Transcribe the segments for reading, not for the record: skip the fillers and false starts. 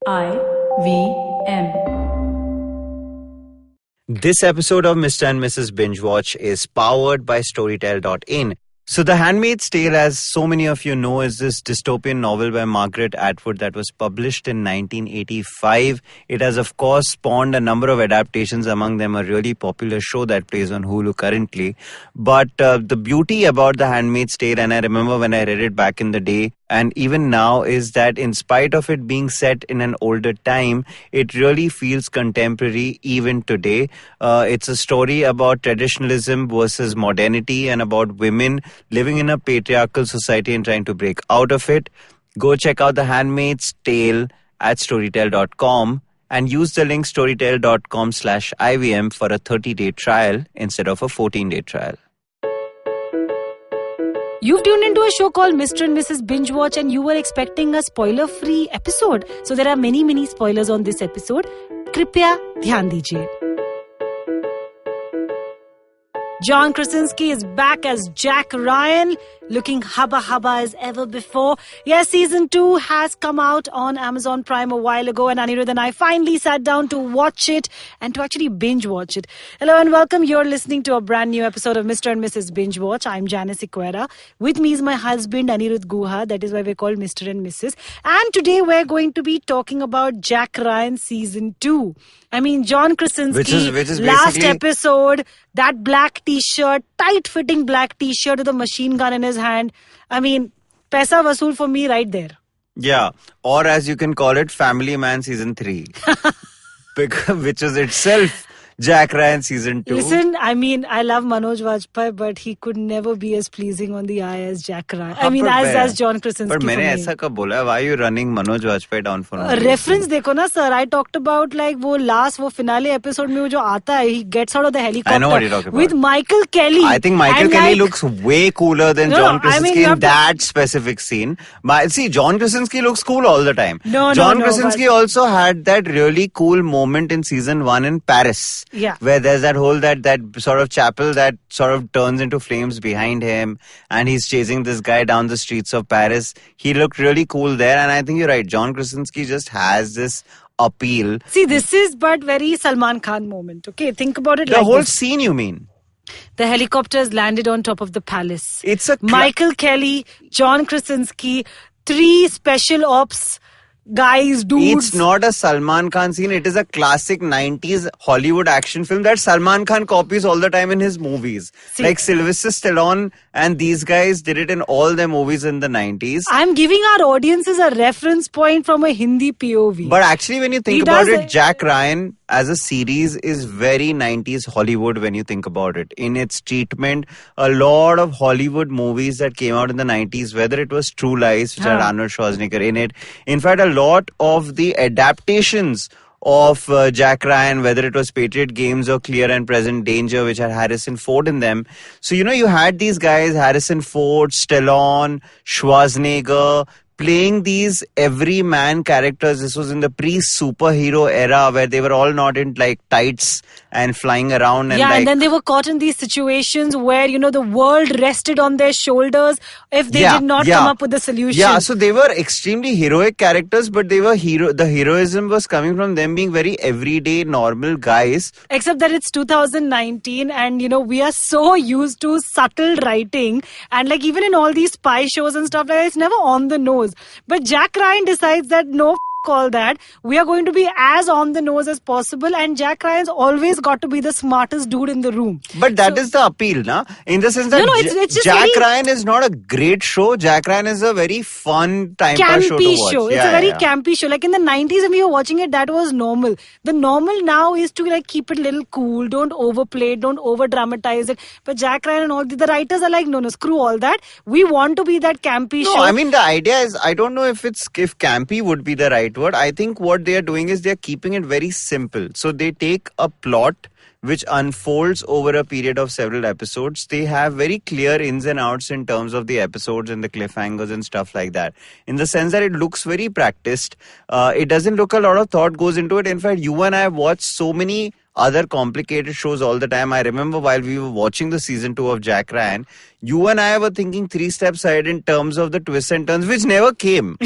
IVM. This episode of Mr. and Mrs. Binge-Watch is powered by Storytel.in. So The Handmaid's Tale, as so many of you know, is this dystopian novel by Margaret Atwood that was published in 1985. It has, of course, spawned a number of adaptations, among them a really popular show that plays on Hulu currently. But the beauty about The Handmaid's Tale, and I remember when I read it back in the day, and even now, is that in spite of it being set in an older time, it really feels contemporary even today. It's a story about traditionalism versus modernity and about women living in a patriarchal society and trying to break out of it. Go check out The Handmaid's Tale at Storytel.com and use the link storytel.com/IVM for a 30-day trial instead of a 14-day trial. You've tuned into a show called Mr. and Mrs. Binge-Watch and you were expecting a spoiler-free episode. So there are many spoilers on this episode. Kripya dhyan dijiye. John Krasinski is back as Jack Ryan, looking hubba as ever before. Yes, season 2 has come out on Amazon Prime a while ago, and Aniruddha and I finally sat down to watch it and to actually binge watch it. Hello and welcome. You're listening to a brand new episode of Mr. and Mrs. Binge-Watch. I'm Janice and Aniruddha. With me is my husband Aniruddha Guha. That is why we're called Mr. and Mrs. And today we're going to be talking about Jack Ryan season 2. I mean, John Krasinski, which is last episode, that black t-shirt, tight-fitting black t-shirt with a machine gun in his hand. I mean, paisa vasool for me right there. Yeah, or as you can call it, Family Man season 3, which is itself Jack Ryan season 2. Listen, I mean, I love Manoj Vajpayee, but he could never be as pleasing on the eye as Jack Ryan. I mean, as John Krasinski. But मैंने ऐसा कब बोला? Why are you running Manoj Vajpayee down for no reference देखो ना sir. I talked about like वो finale episode में वो जो आता है, he gets out of the helicopter. I know what you're talking about. With Michael Kelly. I think Michael Kelly looks way cooler than John Krasinski in that specific scene. See, John Krasinski looks cool all the time. John Krasinski also had that really cool moment in season 1 in Paris. Yeah. Where there's that whole that sort of chapel that sort of turns into flames behind him and he's chasing this guy down the streets of Paris. He looked really cool there, and I think you're right. John Krasinski just has this appeal. See, this is but very Salman Khan moment. Okay, think about it the like whole this. Scene, you mean? The helicopters landed on top of the palace. It's a Michael Kelly, John Krasinski, 3 special ops guys, dudes. It's not a Salman Khan scene. It is a classic 90s Hollywood action film that Salman Khan copies all the time in his movies. See, like Sylvester Stallone and these guys did it in all their movies in the 90s. I'm giving our audiences a reference point from a Hindi POV. But actually, when you think about it, Jack Ryan as a series is very 90s Hollywood when you think about it. In its treatment, a lot of Hollywood movies that came out in the 90s, whether it was True Lies, which had Arnold Schwarzenegger in it. In fact, a lot of the adaptations of Jack Ryan, whether it was Patriot Games or Clear and Present Danger, which had Harrison Ford in them. So, you had these guys, Harrison Ford, Stallone, Schwarzenegger, playing these everyman characters. This was in the pre-superhero era where they were all not in like tights and flying around. And and then they were caught in these situations where, the world rested on their shoulders if they did not come up with a solution. Yeah, so they were extremely heroic characters, but they were the heroism was coming from them being very everyday, normal guys. Except that it's 2019 and, we are so used to subtle writing and like even in all these spy shows and stuff like that, it's never on the nose. But Jack Ryan decides that no, all that, we are going to be as on the nose as possible, and Jack Ryan's always got to be the smartest dude in the room. But that is the appeal, na? In the sense that it's just Jack Ryan is not a great show. Jack Ryan is a very fun time pass show to watch. It's a very campy show. Like in the 90s when we were watching it, that was normal. The normal now is to like keep it a little cool, don't overplay it, don't over dramatize it. But Jack Ryan and all the writers are like, no, screw all that. We want to be that campy show. No, I mean the idea is, I don't know if campy would be the right word. I think what they are doing is they are keeping it very simple. So they take a plot which unfolds over a period of several episodes. They have very clear ins and outs in terms of the episodes and the cliffhangers and stuff like that. In the sense that it looks very practiced. It doesn't look a lot of thought goes into it. In fact, you and I have watched so many other complicated shows all the time. I remember while we were watching the season 2 of Jack Ryan, you and I were thinking 3 steps ahead in terms of the twists and turns, which never came.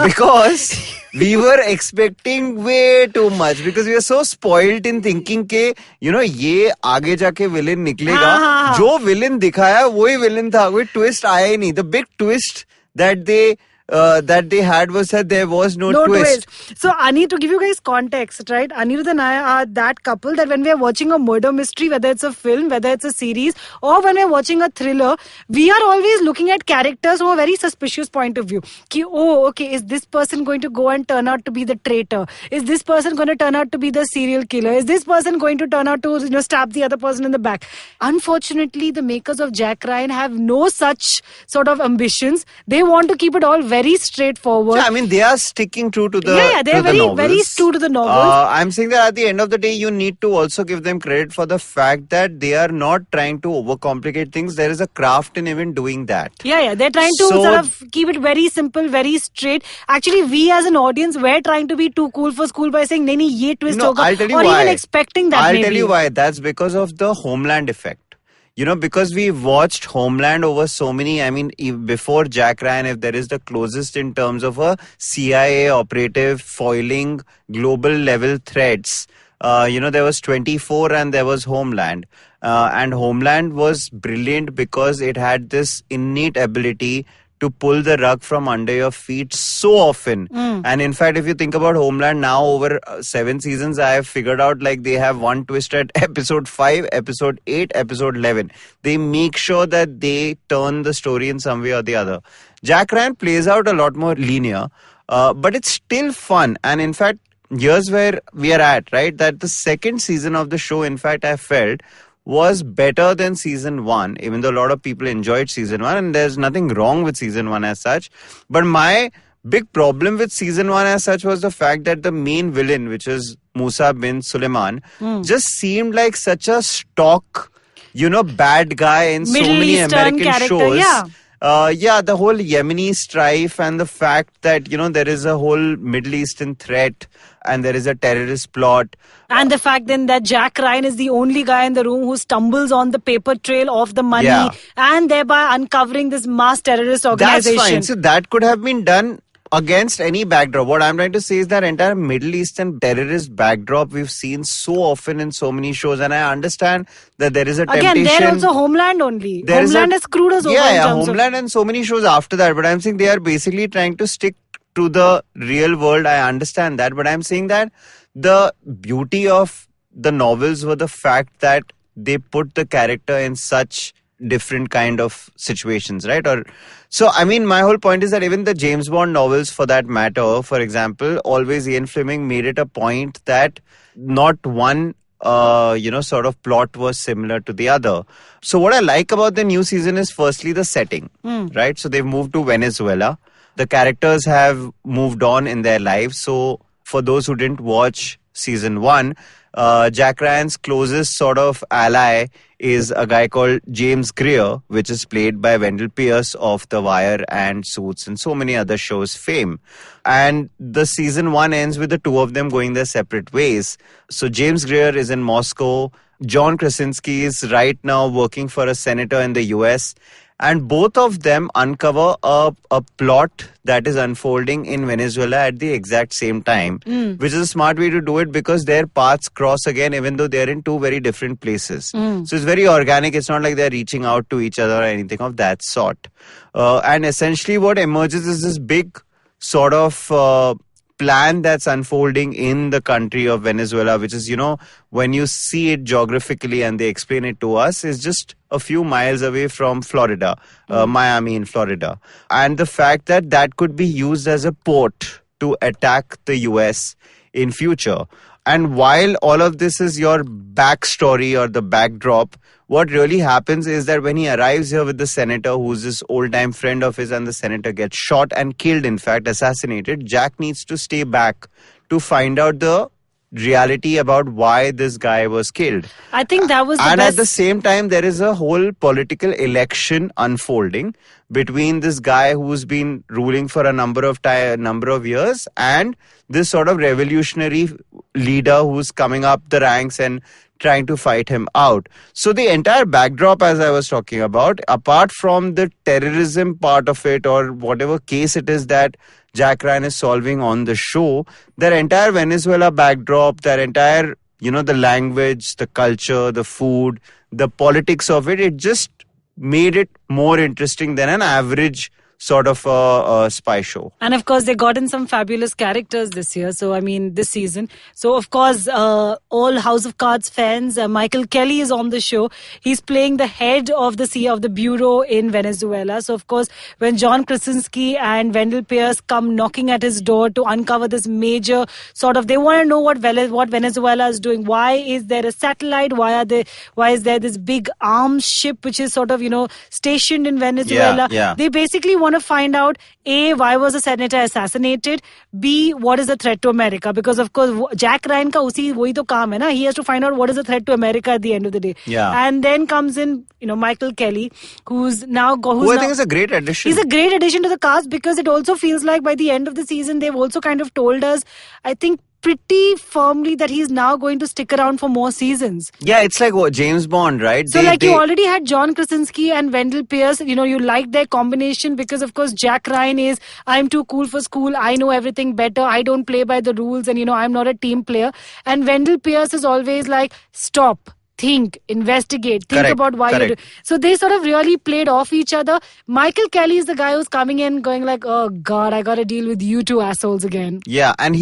Because we were expecting way too much. Because we were so spoiled in thinking ke, ये आगे जाके villain निकलेगा. जो villain दिखाया, वही villain था. कोई twist आया ही नहीं. The big twist that they had was that there was no twist. So, Ani, to give you guys context, right? Aniruddha and I are that couple that when we are watching a murder mystery, whether it's a film, whether it's a series, or when we're watching a thriller, we are always looking at characters from a very suspicious point of view. Ki, oh, okay, is this person going to go and turn out to be the traitor? Is this person going to turn out to be the serial killer? Is this person going to turn out to stab the other person in the back? Unfortunately, the makers of Jack Ryan have no such sort of ambitions. They want to keep it all very straightforward. Yeah, I mean, they are sticking true to the they're very true to the novels. I'm saying that at the end of the day, you need to also give them credit for the fact that they are not trying to overcomplicate things. There is a craft in even doing that. Yeah, they're trying to sort of keep it very simple, very straight. Actually, we as an audience, we're trying to be too cool for school by saying, nahi, ye twist hoga, I'll tell you or why. Even expecting that. I'll tell you why. That's because of the Homeland effect. Because we watched Homeland over so many, I mean, before Jack Ryan, if there is the closest in terms of a CIA operative foiling global level threats, there was 24 and there was Homeland. And Homeland was brilliant because it had this innate ability to pull the rug from under your feet so often. And in fact, if you think about Homeland now over 7 seasons, I have figured out like they have one twist at episode 5, episode 8, episode 11. They make sure that they turn the story in some way or the other. Jack Ryan plays out a lot more linear, but it's still fun. And in fact, here's where we are at, right? That the second season of the show, in fact, I felt was better than season 1, even though a lot of people enjoyed season 1, and there's nothing wrong with season 1 as such. But my big problem with season 1 as such was the fact that the main villain, which is Musa bin Suleiman, just seemed like such a stock, bad guy in Middle so many Eastern American character, shows. Yeah. The whole Yemeni strife and the fact that, there is a whole Middle Eastern threat and there is a terrorist plot. And the fact then that Jack Ryan is the only guy in the room who stumbles on the paper trail of the money and thereby uncovering this mass terrorist organization. That's fine. So that could have been done against any backdrop. What I'm trying to say is that entire Middle Eastern terrorist backdrop we've seen so often in so many shows, and I understand that there is a temptation. Again, they're also Homeland only. Homeland has screwed us over. Homeland and so many shows after that. But I'm saying they are basically trying to stick to the real world. I understand that. But I'm saying that the beauty of the novels were the fact that they put the character in such different kind of situations, right? So, I mean, my whole point is that even the James Bond novels, for that matter, for example, always Ian Fleming made it a point that not one, sort of plot was similar to the other. So what I like about the new season is firstly the setting, right? So they've moved to Venezuela. The characters have moved on in their lives. So for those who didn't watch season 1, Jack Ryan's closest sort of ally is a guy called James Greer, which is played by Wendell Pierce of The Wire and Suits and so many other shows fame. And the season 1 ends with the two of them going their separate ways. So James Greer is in Moscow. John Krasinski is right now working for a senator in the US. And both of them uncover a plot that is unfolding in Venezuela at the exact same time, which is a smart way to do it because their paths cross again, even though they're in two very different places. So it's very organic. It's not like they're reaching out to each other or anything of that sort. And essentially what emerges is this big sort of plan that's unfolding in the country of Venezuela, which is, when you see it geographically and they explain it to us, is just a few miles away from Florida, Miami in Florida. And the fact that that could be used as a port to attack the US in future. And while all of this is your backstory or the backdrop, what really happens is that when he arrives here with the senator, who's this old-time friend of his, and the senator gets shot and killed, in fact, assassinated, Jack needs to stay back to find out the reality about why this guy was killed. I think that was the And best. at the same time, there is a whole political election unfolding between this guy who's been ruling for a number of years and this sort of revolutionary leader who's coming up the ranks and trying to fight him out. So the entire backdrop, as I was talking about, apart from the terrorism part of it or whatever case it is that Jack Ryan is solving on the show, their entire Venezuela backdrop, their entire, the language, the culture, the food, the politics of it, it just made it more interesting than an average sort of a spy show. And of course, they got in some fabulous characters this year. So, this season. So, of course, all House of Cards fans, Michael Kelly is on the show. He's playing the head of the bureau in Venezuela. So, of course, when John Krasinski and Wendell Pierce come knocking at his door to uncover this major they want to know what Venezuela is doing. Why is there a satellite? Why is there this big arms ship which is stationed in Venezuela? Yeah. They basically want to find out, A, why was the senator assassinated? B, what is the threat to America? Because of course Jack Ryan ka wahi to kaam hai na. He has to find out what is the threat to America at the end of the day. Yeah. And then comes in Michael Kelly, who I think is a great addition. He's a great addition to the cast, because it also feels like by the end of the season they've also kind of told us, I think, pretty firmly that he's now going to stick around for more seasons. Yeah, it's like James Bond, right? So you already had John Krasinski and Wendell Pierce. You liked their combination because, of course, Jack Ryan is, I'm too cool for school. I know everything better. I don't play by the rules, and, I'm not a team player. And Wendell Pierce is always like, stop. Think, investigate, think about why you do. So they sort of really played off each other. Michael Kelly is the guy who's coming in going like, oh God, I got to deal with you two assholes again. Yeah, and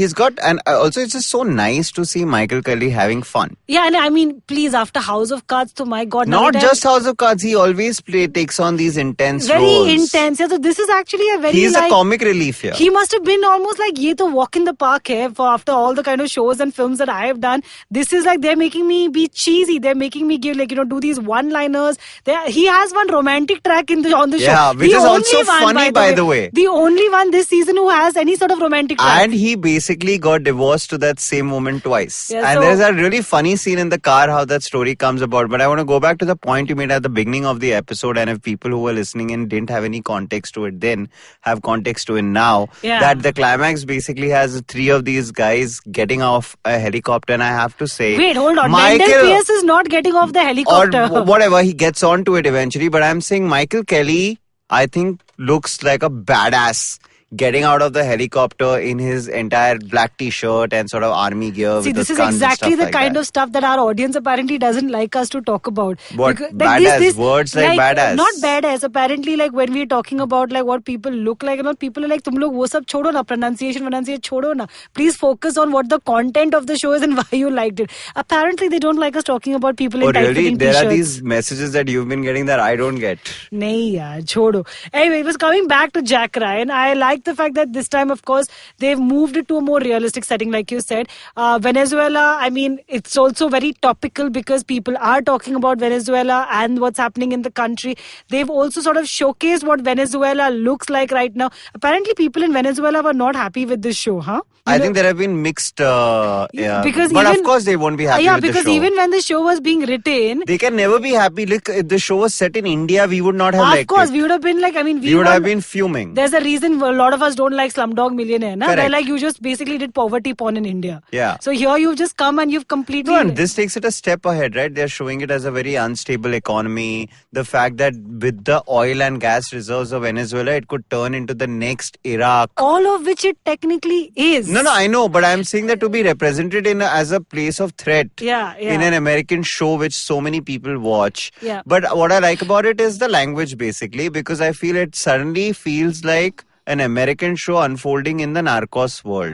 also it's just so nice to see Michael Kelly having fun. Yeah, and please, after House of Cards, so my God. Not just House of Cards, he always takes on these intense roles. Very intense. Yeah, so this is actually a very He's a comic relief here. He must have been almost like, ye to walk in the park hai, for after all the kind of shows and films that I have done. This is like, they're making me be cheesy. They're making me give do these one-liners. He has one romantic track on the show. Yeah, which is also funny, by the way. The only one this season who has any sort of romantic track. And he basically got divorced to that same woman twice. Yeah, and there's a really funny scene in the car how that story comes about. But I want to go back to the point you made at the beginning of the episode, and if people who were listening in didn't have any context to it then, have context to it now, that the climax basically has three of these guys getting off a helicopter, and I have to say... Wait, hold on. Wendell Pierce is not getting off the helicopter. Or whatever, he gets onto it eventually. But I'm saying Michael Kelly, I think, looks like a badass getting out of the helicopter in his entire black t-shirt and sort of army gear. See, this is exactly the kind of stuff that our audience apparently doesn't like us to talk about. What? Badass? Words like badass? Not badass. Apparently, like when we're talking about like what people look like, people are like, tum log wo sab chodo na, pronunciation chodo na. Please focus on what the content of the show is and why you liked it. Apparently, they don't like us talking about people in tight-fitting t-shirts. There are these t-shirts. messages that you've been getting that I don't get. Nahi yaar, chodo. Anyway, it was coming back to Jack Ryan. I like the fact that this time, of course, they've moved it to a more realistic setting, like you said. Venezuela, it's also very topical because people are talking about Venezuela and what's happening in the country. They've also sort of showcased what Venezuela looks like right now. Apparently, people in Venezuela were not happy with this show, huh? I think there have been mixed... Because but of course, they won't be happy with the show. Yeah, because even when the show was being written... They can never be happy. Look, if the show was set in India, we would not have liked it. Of course, we would have been like... we would have been fuming. There's a reason a lot of us don't like Slumdog Millionaire. Na? Correct. They're like, you just basically did poverty porn in India. Yeah. So here you've just come and you've completely... No, and this takes it a step ahead, right? They're showing it as a very unstable economy. The fact that with the oil and gas reserves of Venezuela, it could turn into the next Iraq. All of which it technically is. No, I know. But I'm saying that to be represented as a place of threat. Yeah. In an American show which so many people watch. Yeah. But what I like about it is the language, basically, because I feel it suddenly feels like an American show unfolding in the Narcos world.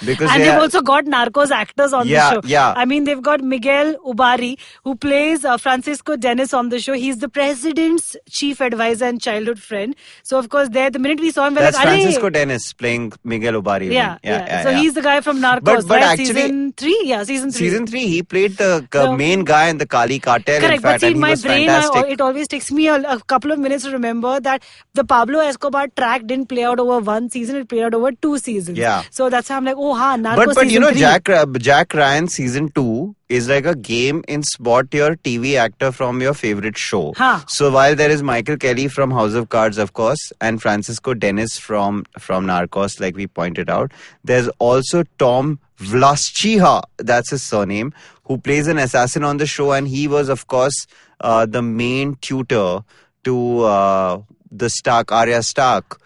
Because and they've also got Narcos actors on the show. Yeah. They've got Miguel Ubari, who plays Francisco Dennis on the show. He's the president's chief advisor and childhood friend. So, of course, the minute we saw him, we're That's like, Francisco Dennis playing Miguel Ubari. Yeah. So he's the guy from Narcos, but right? Actually, season 3? Yeah, season 3. Season 3, he played the main guy in the Kali cartel. Correct, in fact, but see, in my brain, fantastic. it always takes me a couple of minutes to remember that the Pablo Escobar track didn't play play out over one season, it played out over 2 seasons. Yeah. So that's how I'm like, Narcos But season 3. Jack Ryan season 2 is like a game in spot your TV actor from your favorite show. So while there is Michael Kelly from House of Cards, of course, and Francisco Dennis from Narcos, like we pointed out, there's also Tom Vlaschia, that's his surname, who plays an assassin on the show, and he was, of course, the main tutor to the Stark, Arya Stark,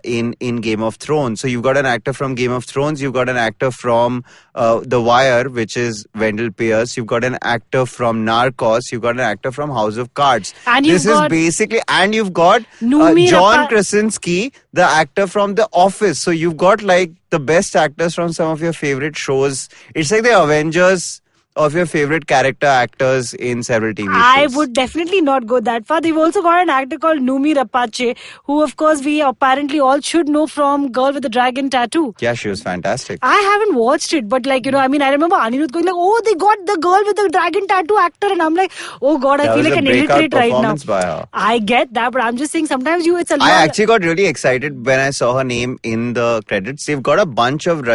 in Game of Thrones. So you've got an actor from Game of Thrones, you've got an actor from The Wire, which is Wendell Pierce, you've got an actor from Narcos, you've got an actor from House of Cards. And this is basically, and you've got John Krasinski, the actor from The Office. So you've got like the best actors from some of your favorite shows. It's like the Avengers of your favorite character actors in several TV shows. I would definitely not go that far. They've also got an actor called Numi Rapace, who of course we apparently all should know from Girl with the Dragon Tattoo. Yeah, she was fantastic. I haven't watched it, but like, I remember Aniruddha going like, they got the Girl with the Dragon Tattoo actor, and I'm like, oh God, I feel like an illiterate right now. By her. I get that, but I'm just saying sometimes it's a lot. I actually got really excited when I saw her name in the credits. They've got a bunch of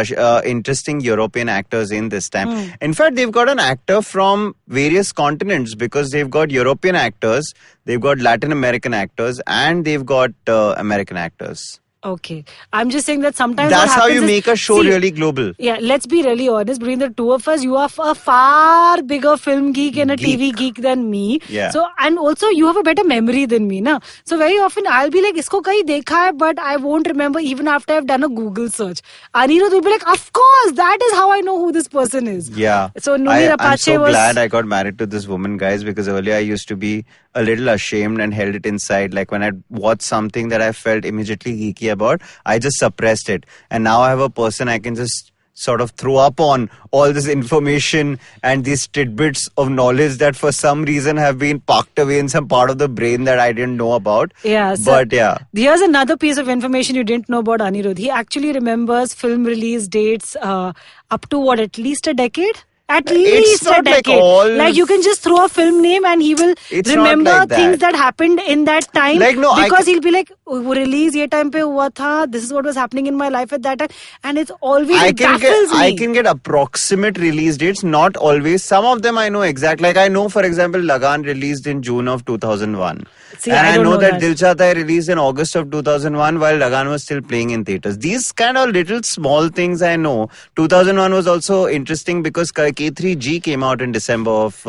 interesting European actors in this time. In fact, they've got an actor from various continents, because they've got European actors, they've got Latin American actors, and they've got American actors. Okay. I'm just saying that sometimes that's how you make a show really global. Yeah, let's be really honest. Between the two of us, you are a far bigger film geek and a TV geek than me. Yeah. So, and also you have a better memory than me, na? So very often I'll be like, isko kahin dekha hai, but I won't remember even after I've done a Google search. Aniruddha will be like, of course, that is how I know who this person is. Yeah. So Numi Rapace I'm so glad I got married to this woman, guys, because earlier I used to be a little ashamed and held it inside. Like when I watched something that I felt immediately geeky about, I just suppressed it. And now I have a person I can just sort of throw up on all this information and these tidbits of knowledge that for some reason have been parked away in some part of the brain that I didn't know about. Yeah. So but yeah. Here's another piece of information you didn't know about Aniruddha. He actually remembers film release dates up to at least a decade? At least a decade. Like you can just throw a film name and he will remember things that happened in that time. Like, no, because he'll be like, release ye time pe hua tha. This is what was happening in my life at that time. And it's always, I can get approximate release dates, not always. Some of them I know exact. Like I know, for example, Lagan released in June of 2001. See, and I know that Dil Chahta Hai released in August of 2001 while Lagan was still playing in theatres. These kind of little small things I know. 2001 was also interesting because K3G came out in December of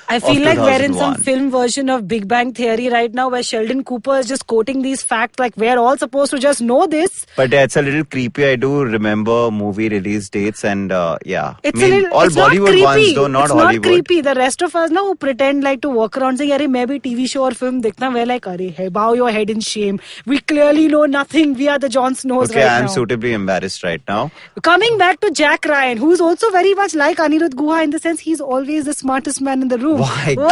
I feel like we're in some film version of Big Bang Theory right now where Sheldon Cooper is just quoting these facts like we're all supposed to just know this. But it's a little creepy. I do remember movie release dates and yeah. It's a little, all Bollywood ones though, not Hollywood. It's not creepy. The rest of us who pretend like to walk around saying, "Arey, main bhi TV show or film dikhna." We're like, "Arey, hey, bow your head in shame. We clearly know nothing. We are the Jon Snows right now." Okay, I'm suitably embarrassed right now. Coming back to Jack Ryan, who's also very much like Aniruddha Guha in the sense he's always the smartest man in the room. My God,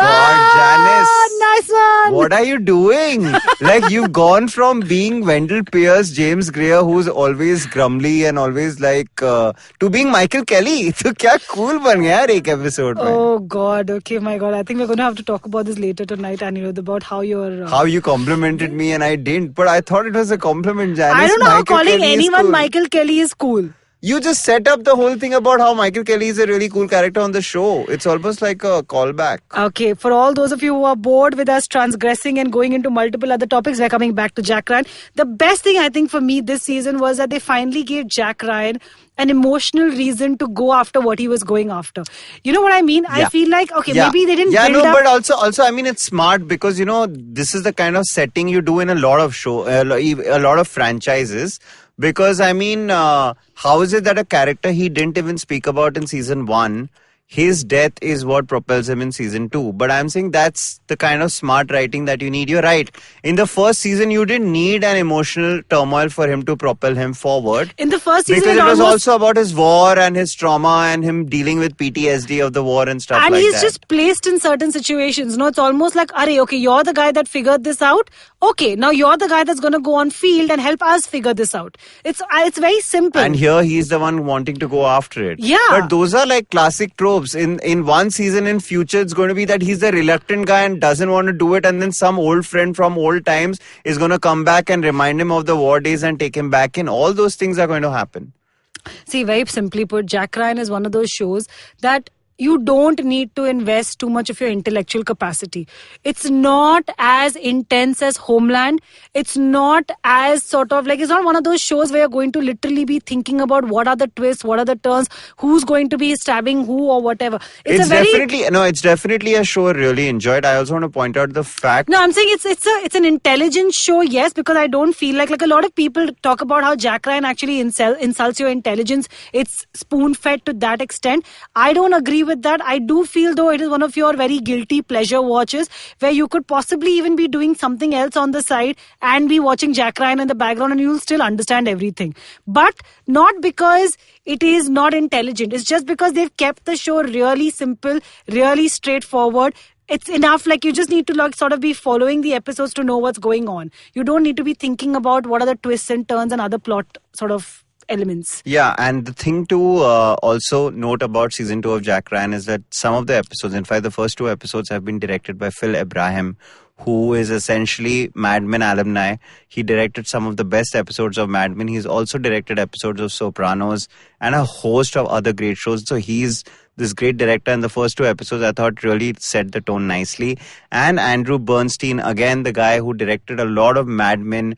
Janice. Nice one. What are you doing? Like you've gone from being Wendell Pierce, James Greer, who's always grumbly and always like, to being Michael Kelly. So kya cool ban gaya ek episode mein. Oh God, okay, my God. I think we're going to have to talk about this later tonight, Aniruddha, about how you're... how you complimented me and I didn't. But I thought it was a compliment, Janice. I don't know Michael how calling Kelly anyone Michael Kelly is cool. You just set up the whole thing about how Michael Kelly is a really cool character on the show. It's almost like a callback. Okay, for all those of you who are bored with us transgressing and going into multiple other topics, we're coming back to Jack Ryan. The best thing I think for me this season was that they finally gave Jack Ryan an emotional reason to go after what he was going after. You know what I mean? Yeah. I feel like, maybe they didn't build up... but also, I mean, it's smart because, this is the kind of setting you do in a lot of a lot of franchises. Because, I mean, how is it that a character he didn't even speak about in season 1, his death is what propels him in season 2. But I'm saying that's the kind of smart writing that you need. You're right. In the first season, you didn't need an emotional turmoil for him to propel him forward. In the first season, because it was also about his war and his trauma and him dealing with PTSD of the war and stuff like that. And he's just placed in certain situations. It's almost like, okay, you're the guy that figured this out. Okay, now you're the guy that's going to go on field and help us figure this out. It's very simple. And here he's the one wanting to go after it. Yeah. But those are like classic tropes. tropes. In one season in future, it's going to be that he's the reluctant guy and doesn't want to do it, and then some old friend from old times is going to come back and remind him of the war days and take him back in. All those things are going to happen. See, very simply put, Jack Ryan is one of those shows that you don't need to invest too much of your intellectual capacity. It's not as intense as Homeland. It's not as sort of like, it's not one of those shows where you're going to literally be thinking about what are the twists, what are the turns, who's going to be stabbing who or whatever. It's definitely a show I really enjoyed. I also want to point out the fact. No, I'm saying it's an intelligent show, yes, because I don't feel like a lot of people talk about how Jack Ryan actually insults your intelligence. It's spoon-fed to that extent. I don't agree with that. I do feel though it is one of your very guilty pleasure watches where you could possibly even be doing something else on the side and be watching Jack Ryan in the background and you'll still understand everything. But not because it is not intelligent. It's just because they've kept the show really simple, really straightforward. It's enough, like you just need to sort of be following the episodes to know what's going on. You don't need to be thinking about what are the twists and turns and other plot sort of elements. Yeah, and the thing to also note about season 2 of Jack Ryan is that some of the episodes, in fact the first 2 episodes, have been directed by Phil Abraham, who is essentially Mad Men alumni. He directed some of the best episodes of Mad Men. He's also directed episodes of Sopranos and a host of other great shows. So he's this great director, and the first 2 episodes I thought really set the tone nicely. And Andrew Bernstein, again the guy who directed a lot of Mad Men,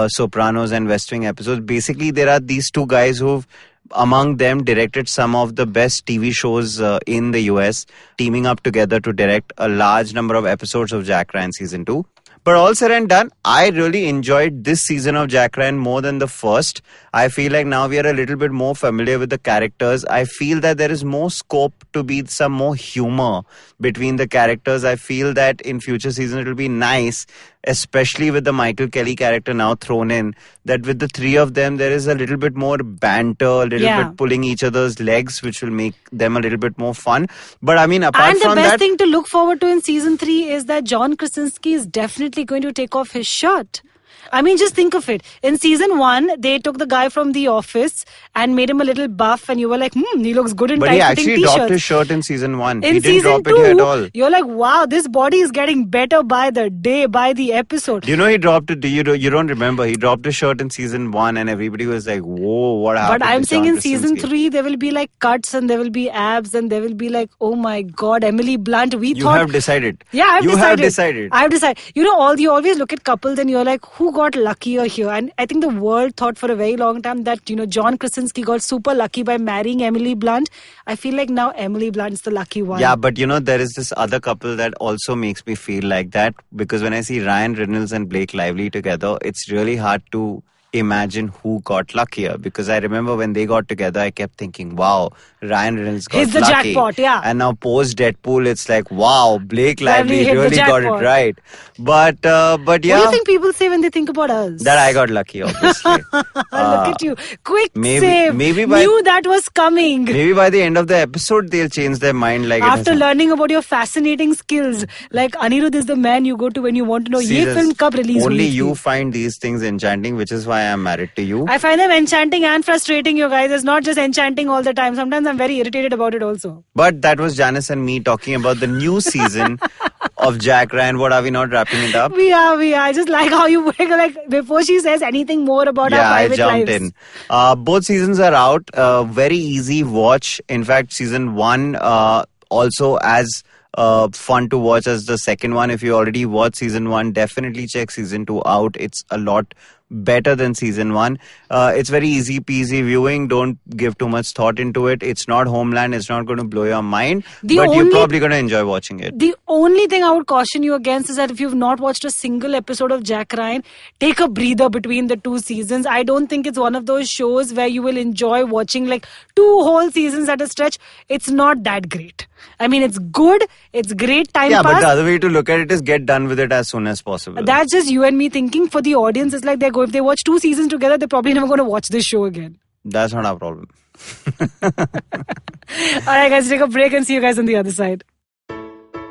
Sopranos and West Wing episodes. Basically there are these 2 guys who've among them directed some of the best TV shows in the US, teaming up together to direct a large number of episodes of Jack Ryan season 2. But all said and done, I really enjoyed this season of Jack Ryan more than the first. I feel like now we are a little bit more familiar with the characters. I feel that there is more scope to be some more humor between the characters. I feel that in future seasons it will be nice, especially with the Michael Kelly character now thrown in, that with the 3 of them there is a little bit more banter, a little bit pulling each other's legs, which will make them a little bit more fun. But I mean, apart from that... And the best thing to look forward to in season 3 is that John Krasinski is definitely going to take off his shirt. I mean, just think of it. In season 1, they took the guy from The Office and made him a little buff, and you were like, he looks good in tight-fitting t-shirts. But he actually dropped his shirt in season 1. He didn't drop it here at all. You're like, wow, this body is getting better by the day, by the episode. You know he dropped it. You don't remember. He dropped his shirt in season 1 and everybody was like, whoa, what happened? But I'm saying in season 3, there will be like cuts and there will be abs and there will be like, oh my God, Emily Blunt. You have decided. Yeah, I've decided. I've decided. You always look at couples and you're like, who got luckier here? And I think the world thought for a very long time that, John Krasinski got super lucky by marrying Emily Blunt. I feel like now Emily Blunt's the lucky one. Yeah, but there is this other couple that also makes me feel like that, because when I see Ryan Reynolds and Blake Lively together, it's really hard to imagine who got luckier, because I remember when they got together I kept thinking, wow, Ryan Reynolds got lucky. He's the jackpot, yeah. And now post Deadpool it's like, wow, Blake Lively really got it right. But yeah. What do you think people say when they think about us? That I got lucky, obviously. Look at you. Quick maybe save. Knew that was coming. Maybe by the end of the episode they'll change their mind. Like after learning about your fascinating skills, like Aniruddha is the man you go to when you want to know ye film kab release only you find these things enchanting, which is why I'm married to you. I find them enchanting and frustrating, you guys. It's not just enchanting all the time. Sometimes I'm very irritated about it also. But that was Janice and me talking about the new season of Jack Ryan. What, are we not wrapping it up? We are. I just like how you like before she says anything more about our private lives. Yeah, I jumped in. Both seasons are out. Very easy watch. In fact, season 1 also as fun to watch as the second one. If you already watched season 1, definitely check season 2 out. It's a lot better than season 1. It's very easy peasy viewing. Don't give too much thought into it. It's not Homeland. It's not going to blow your mind. But you're probably going to enjoy watching it. The only thing I would caution you against is that if you've not watched a single episode of Jack Ryan, take a breather between the 2 seasons. I don't think it's one of those shows where you will enjoy watching like 2 whole seasons at a stretch. It's not that great. I mean, it's good. It's great time pass. Yeah, but the other way to look at it is get done with it as soon as possible. That's just you and me thinking. For the audience, it's like if they watch 2 seasons together, they're probably never going to watch this show again. That's not our problem. Alright guys, take a break and see you guys on the other side.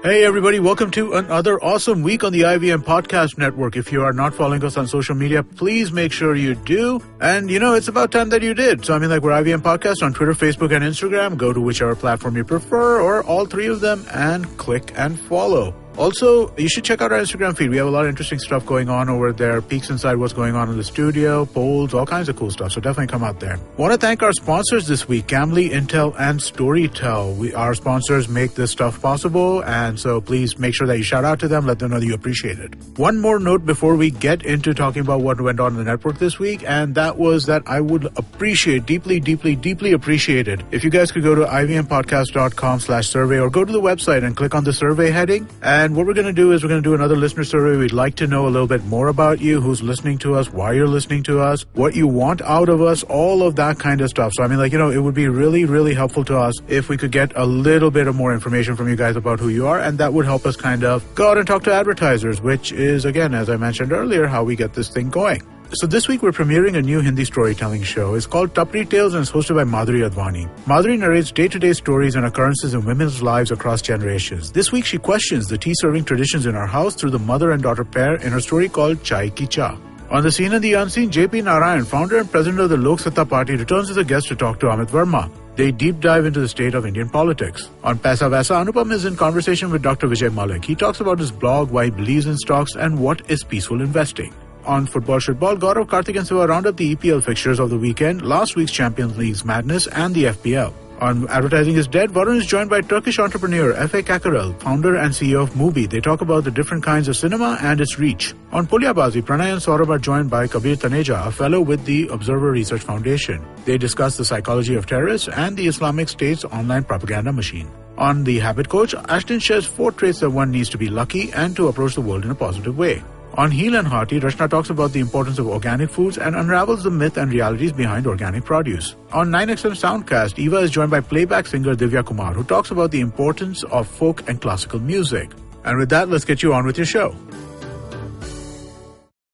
Hey everybody, welcome to another awesome week on the IVM Podcast Network. If you are not following us on social media, please make sure you do. And it's about time that you did. So we're IVM Podcast on Twitter, Facebook, and Instagram. Go to whichever platform you prefer or all three of them and click and follow. Also, you should check out our Instagram feed. We have a lot of interesting stuff going on over there. Peeks inside what's going on in the studio, polls, all kinds of cool stuff. So definitely come out there. Want to thank our sponsors this week, Cambly, Intel, and Storytel. Our sponsors make this stuff possible. And so please make sure that you shout out to them. Let them know that you appreciate it. One more note before we get into talking about what went on in the network this week. And that was that I would appreciate, deeply appreciate it, if you guys could go to ivmpodcast.com/survey or go to the website and click on the survey heading. And what we're going to do is we're going to do another listener survey. We'd like to know a little bit more about you, who's listening to us, why you're listening to us, what you want out of us, all of that kind of stuff. So, it would be really helpful to us if we could get a little bit of more information from you guys about who you are, and that would help us kind of go out and talk to advertisers, which is, again, as I mentioned earlier, how we get this thing going. So this week we're premiering a new Hindi storytelling show. It's called Tapri Tales and it's hosted by Madhuri Advani. Madhuri narrates day-to-day stories and occurrences in women's lives across generations. This week she questions the tea-serving traditions in our house through the mother and daughter pair in her story called Chai Ki Cha. On the scene and the unseen, JP Narayan, founder and president of the Lok Satta Party, returns as a guest to talk to Amit Verma. They deep dive into the state of Indian politics. On Paisa Vaisa, Anupam is in conversation with Dr. Vijay Malik. He talks about his blog, why he believes in stocks, and what is peaceful investing. On Football Shitball, Gaurav, Karthik and Siva round up the EPL fixtures of the weekend, last week's Champions League's madness and the FPL. On Advertising is Dead, Varun is joined by Turkish entrepreneur F.A. Kakarel, founder and CEO of Mubi. They talk about the different kinds of cinema and its reach. On Pulyabazi, Pranay and Saurabh are joined by Kabir Taneja, a fellow with the Observer Research Foundation. They discuss the psychology of terrorists and the Islamic State's online propaganda machine. On The Habit Coach, Ashton shares 4 traits that one needs to be lucky and to approach the world in a positive way. On Heel and Hearty, Rachna talks about the importance of organic foods and unravels the myth and realities behind organic produce. On 9XM Soundcast, Eva is joined by playback singer Divya Kumar, who talks about the importance of folk and classical music. And with that, let's get you on with your show.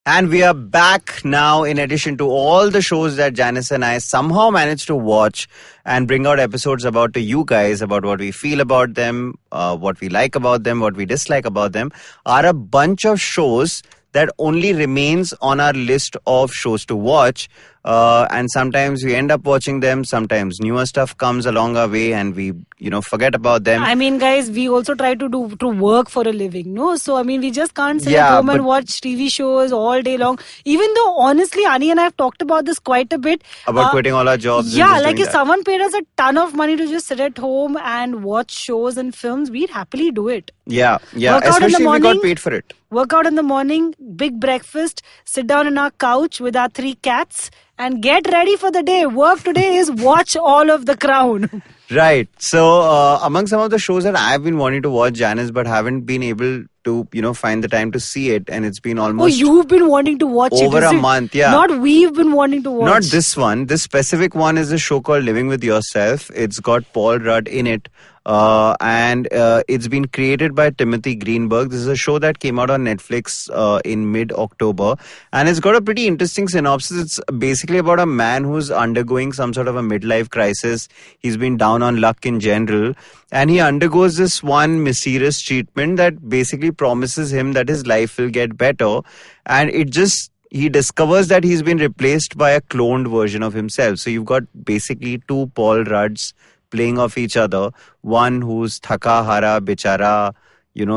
And we are back now, in addition to all the shows that Janice and I somehow managed to watch and bring out episodes about to you guys, about what we feel about them, what we like about them, what we dislike about them, are a bunch of shows that only remains on our list of shows to watch. And sometimes we end up watching them. Sometimes newer stuff comes along our way and we, forget about them. Guys, we also try to work for a living, no? So, we just can't sit at home and watch TV shows all day long. Even though, honestly, Ani and I have talked about this quite a bit. About quitting all our jobs. Yeah, like if someone paid us a ton of money to just sit at home and watch shows and films, we'd happily do it. Yeah. Especially if we got paid for it. Work out in the morning, big breakfast, sit down on our couch with our 3 cats and get ready for the day. Work today is watch all of The Crown. Right. So, among some of the shows that I've been wanting to watch, Janice, but haven't been able to, find the time to see it. And it's been almost... Oh, you've been wanting to watch over a month, yeah. Not we've been wanting to watch. Not this one. This specific one is a show called Living With Yourself. It's got Paul Rudd in it. And it's been created by Timothy Greenberg. This is a show that came out on Netflix in mid-October. And it's got a pretty interesting synopsis. It's basically about a man who's undergoing some sort of a midlife crisis. He's been down on luck in general. And he undergoes this one mysterious treatment that basically promises him that his life will get better. And he discovers that he's been replaced by a cloned version of himself. So you've got basically 2 Paul Rudds playing off each other. One who's thaka hara bichara,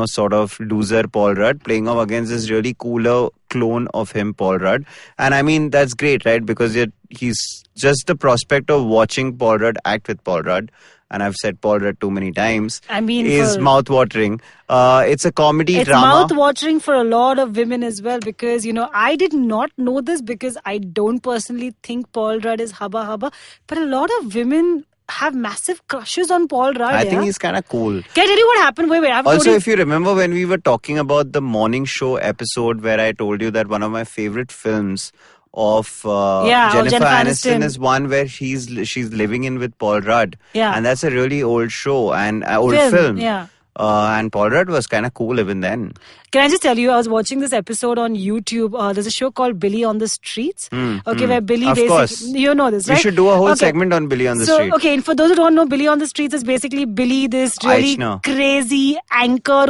sort of loser Paul Rudd, playing off against this really cooler clone of him, Paul Rudd. And that's great, right? Because he's just the prospect of watching Paul Rudd act with Paul Rudd. And I've said Paul Rudd too many times. Is mouth-watering. It's a comedy drama. It's mouth-watering for a lot of women as well because, I did not know this because I don't personally think Paul Rudd is hubba. But a lot of women have massive crushes on Paul Rudd. I think he's kind of cool. Can I tell you what happened? Wait. Also, if you remember when we were talking about the morning show episode where I told you that one of my favorite films of Jennifer Aniston is one where she's living in with Paul Rudd. Yeah. And that's a really old show and old film. Yeah. And Paul Rudd was kind of cool even then. Can I just tell you, I was watching this episode on YouTube. There's a show called Billy on the Streets. Where Billy Of basically... course. You know this, right? We should do a whole segment on Billy on the Street. Okay, and for those who don't know, Billy on the Streets is basically Billy, this really crazy anchor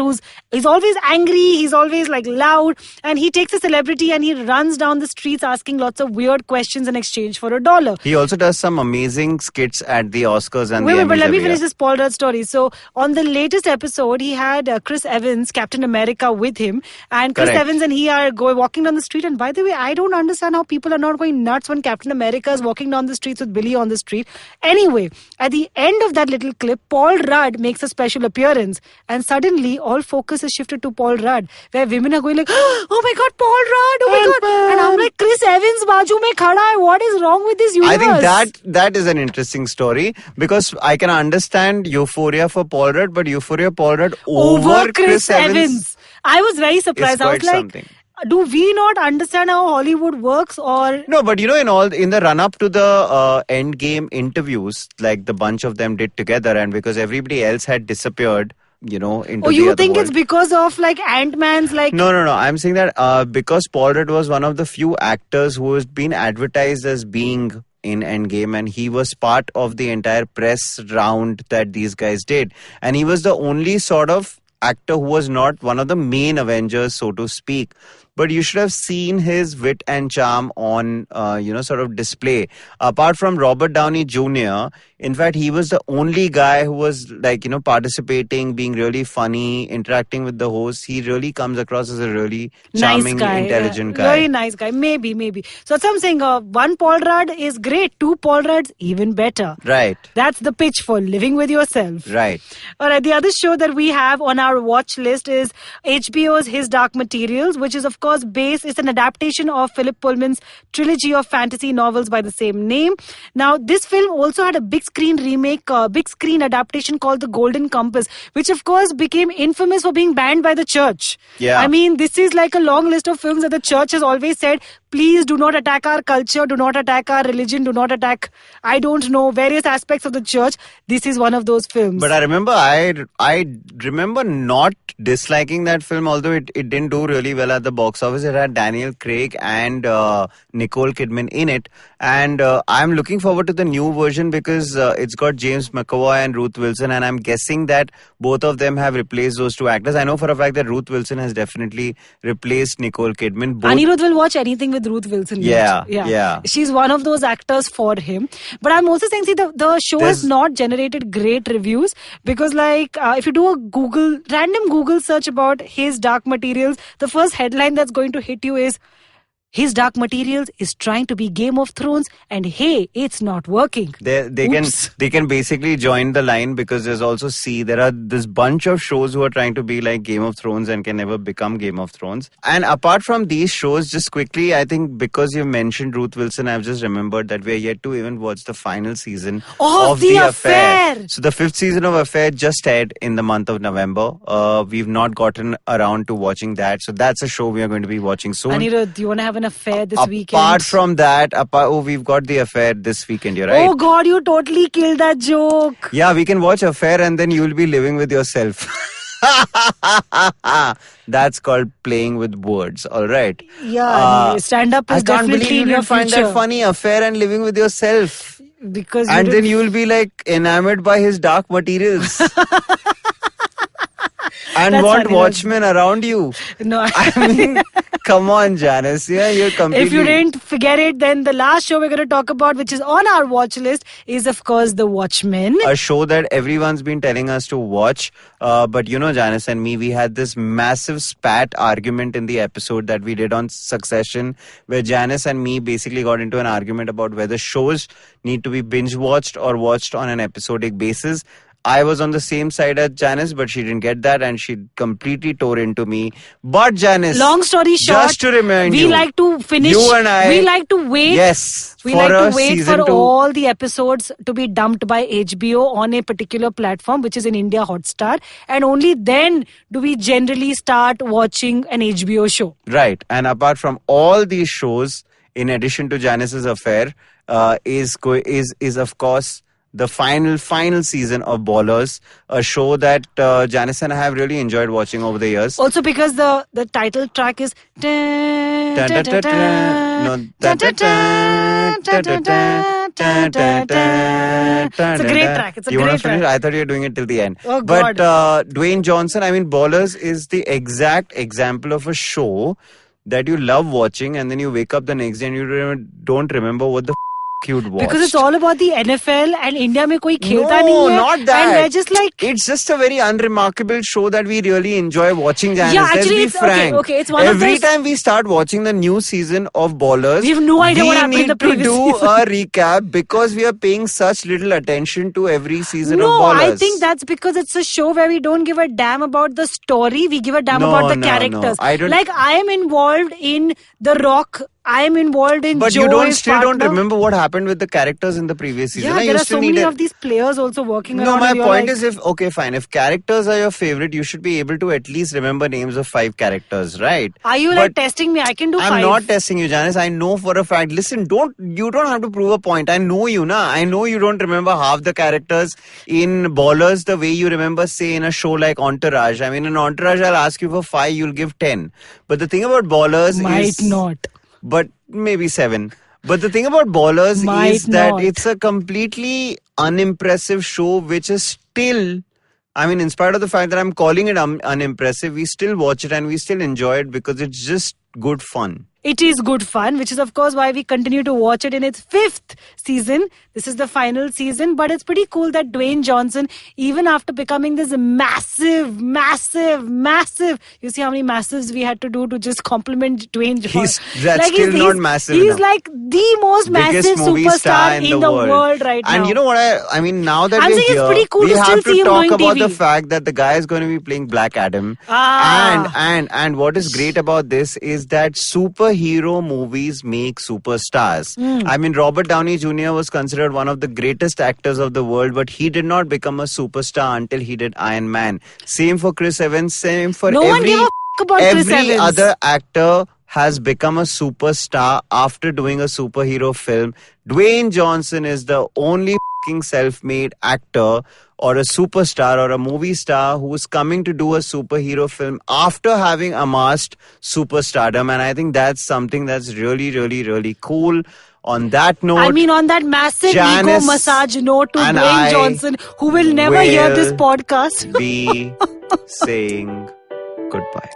he's always angry, he's always like loud, and he takes a celebrity and he runs down the streets asking lots of weird questions in exchange for $1. He also does some amazing skits at the Oscars and Wait, the Emmys but let me every finish year. this Paul Rudd story. So, on the latest episode, he had Chris Evans, Captain America, with him. And Chris Evans and he are walking down the street. And by the way, I don't understand how people are not going nuts when Captain America is walking down the streets with Billy on the street. Anyway, at the end of that little clip, Paul Rudd makes a special appearance. And suddenly, all focus is shifted to Paul Rudd. Where women are going like, oh my God, Paul Rudd, oh my God. And I'm like, Chris Evans, baaju mein khada hai. What is wrong with this universe? I think that is an interesting story, because I can understand euphoria for Paul Rudd, but euphoria Paul Rudd over Chris Evans. I was very surprised. I was like, something. Do we not understand how Hollywood works, or no? But in the run up to the Endgame interviews, like the bunch of them did together, and because everybody else had disappeared, into you the think other it's world. because of like Ant-Man's like... No. I'm saying that because Paul Rudd was one of the few actors who has been advertised as being in Endgame, and he was part of the entire press round that these guys did, and he was the only sort of actor who was not one of the main Avengers, so to speak. But you should have seen his wit and charm on, sort of display. Apart from Robert Downey Jr., in fact, he was the only guy who was like, participating, being really funny, interacting with the host. He really comes across as a really charming, nice guy, intelligent guy. Very nice guy. Maybe. So that's what I'm saying. One Paul Rudd is great. Two Paul Rudds, even better. Right. That's the pitch for Living With Yourself. Right. All right. The other show that we have on our watch list is HBO's His Dark Materials, which is, of course, it's an adaptation of Philip Pullman's trilogy of fantasy novels by the same name. Now, this film also had a big screen remake, big screen adaptation called The Golden Compass, which, of course, became infamous for being banned by the church. Yeah. I mean, this is like a long list of films that the church has always said, please do not attack our culture, do not attack our religion, do not attack, I don't know, various aspects of the church. This is one of those films. But I remember not disliking that film, although it didn't do really well at the box office. It had Daniel Craig and Nicole Kidman in it. And I'm looking forward to the new version because it's got James McAvoy and Ruth Wilson. And I'm guessing that both of them have replaced those two actors. I know for a fact that Ruth Wilson has definitely replaced Nicole Kidman. Aniruddha will watch anything with Ruth Wilson. Yeah. She's one of those actors for him. But I'm also saying, the show has not generated great reviews because, like, if you do a random Google search about His Dark Materials, the first headline that's going to hit you is, His Dark Materials is trying to be Game of Thrones, and hey, it's not working. They can basically join the line because there are this bunch of shows who are trying to be like Game of Thrones and can never become Game of Thrones. And apart from these shows, just quickly, I think because you mentioned Ruth Wilson, I've just remembered that we are yet to even watch the final season of The Affair. So the 5th season of Affair just aired in the month of November. We've not gotten around to watching that. So that's a show we are going to be watching soon. Aniruddha, do you want to have an affair this weekend? Apart from that, we've got The Affair this weekend, you're right. Oh God, you totally killed that joke. Yeah, we can watch Affair and then you'll be living with yourself. That's called playing with words, alright. Yeah, stand-up is definitely in your future. I can't believe you find that funny, Affair and living with yourself. Because then you'll be like enamored by his dark materials. And That's want funny, watchmen around you. No, I mean, come on, Janice. Yeah, you're completely... If you didn't forget it, then the last show we're going to talk about, which is on our watch list, is of course The Watchmen. A show that everyone's been telling us to watch. But Janice and me, we had this massive spat argument in the episode that we did on Succession, where Janice and me basically got into an argument about whether shows need to be binge-watched or watched on an episodic basis. I was on the same side as Janice, but she didn't get that and she completely tore into me. But Janice, long story short, just to remind we like to finish. You and I, we like to wait. Yes, we like to wait for all the episodes to be dumped by HBO on a particular platform, which is in India Hotstar, and only then do we generally start watching an HBO show. Right, and apart from all these shows, in addition to Janice's Affair, is of course the final season of Ballers, a show that Janice and I have really enjoyed watching over the years. Also because the title track is... It's a great track. It's a you great want to finish? track. I thought you were doing it till the end. Oh, but God. Dwayne Johnson, I mean, Ballers is the exact example of a show that you love watching, and then you wake up the next day and you don't remember what the you'd watched. Because it's all about the NFL and India mein koi khelta No, nahi hai. not that. And they're just like... It's just a very unremarkable show that we really enjoy watching, Janice. Yeah, Let's actually, be it's frank. okay. It's one of Every those... time we start watching the new season of Ballers, we have no idea what happened in the previous season. We need to do season. a recap because we are paying such little attention to every season of No, Ballers. I think that's because it's a show where we don't give a damn about the story. We give a damn about the characters. I don't... Like, I am involved in The Rock. I am involved in But Joe, you don't his still partner. don't remember what happened with the characters in the previous season. Yeah, You there are still so need many a- of these players also working around. No, my and you're point like, is if characters are your favorite, you should be able to at least remember names of 5 characters, right? Are you like testing me? I can do I'm 5. not testing you, Janice. I know for a fact. Listen, you don't have to prove a point. I know you, na. I know you don't remember half the characters in Ballers the way you remember, say, in a show like Entourage. I mean, in Entourage, I'll ask you for 5, you'll give 10. But the thing about Ballers Might not. But maybe 7. But the thing about Ballers is that it's a completely unimpressive show which is still, I mean, in spite of the fact that I'm calling it unimpressive, we still watch it and we still enjoy it because it's just good fun. It is good fun, which is of course why we continue to watch it in its 5th season. This is the final season, but it's pretty cool that Dwayne Johnson, even after becoming this massive, you see how many massives we had to do to just compliment Dwayne Johnson. Still not massive He's enough. like the most massive movie superstar star in the world right now. And you know what I mean, now that I'm we're saying here, it's pretty cool we to have still see to him talk doing about TV. the fact that the guy is going to be playing Black Adam. And what is great about this is that superhero movies make superstars. I mean, Robert Downey Jr. was considered one of the greatest actors of the world, but he did not become a superstar until he did Iron Man. Same for Chris Evans, same for one gave a about Chris every Evans. other actor has become a superstar after doing a superhero film. Dwayne Johnson is the only self-made actor or a superstar or a movie star who's coming to do a superhero film after having amassed superstardom, and I think that's something that's really, really, really cool. On that note, I mean, on that massive Janice ego massage note to and Dwayne I Johnson, who will never hear this podcast. Be saying goodbye.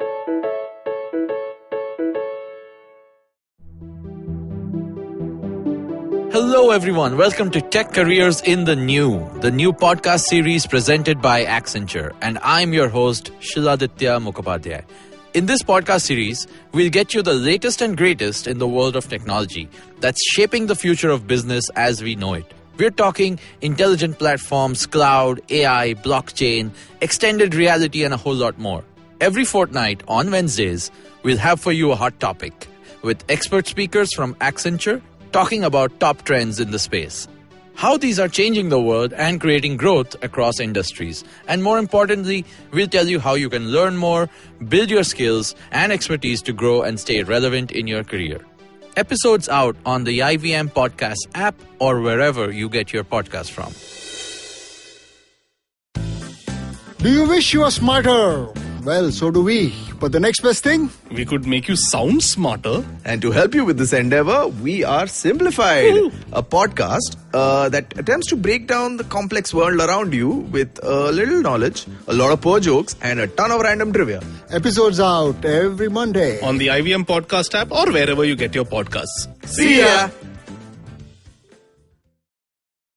Hello everyone, welcome to Tech Careers in the New podcast series presented by Accenture, and I'm your host Shiladitya Mukhopadhyay. In this podcast series, we'll get you the latest and greatest in the world of technology that's shaping the future of business as we know it. We're talking intelligent platforms, cloud, AI, blockchain, extended reality, and a whole lot more. Every fortnight on Wednesdays, we'll have for you a hot topic with expert speakers from Accenture talking about top trends in the space, how these are changing the world and creating growth across industries. And more importantly, we'll tell you how you can learn more, build your skills and expertise to grow and stay relevant in your career. Episodes out on the IVM Podcast app or wherever you get your podcast from. Do you wish you were smarter? Well, so do we. But the next best thing? We could make you sound smarter. And to help you with this endeavor, we are Simplified, a podcast that attempts to break down the complex world around you with a little knowledge, a lot of poor jokes, and a ton of random trivia. Episodes out every Monday. On the IVM Podcast app or wherever you get your podcasts. See ya!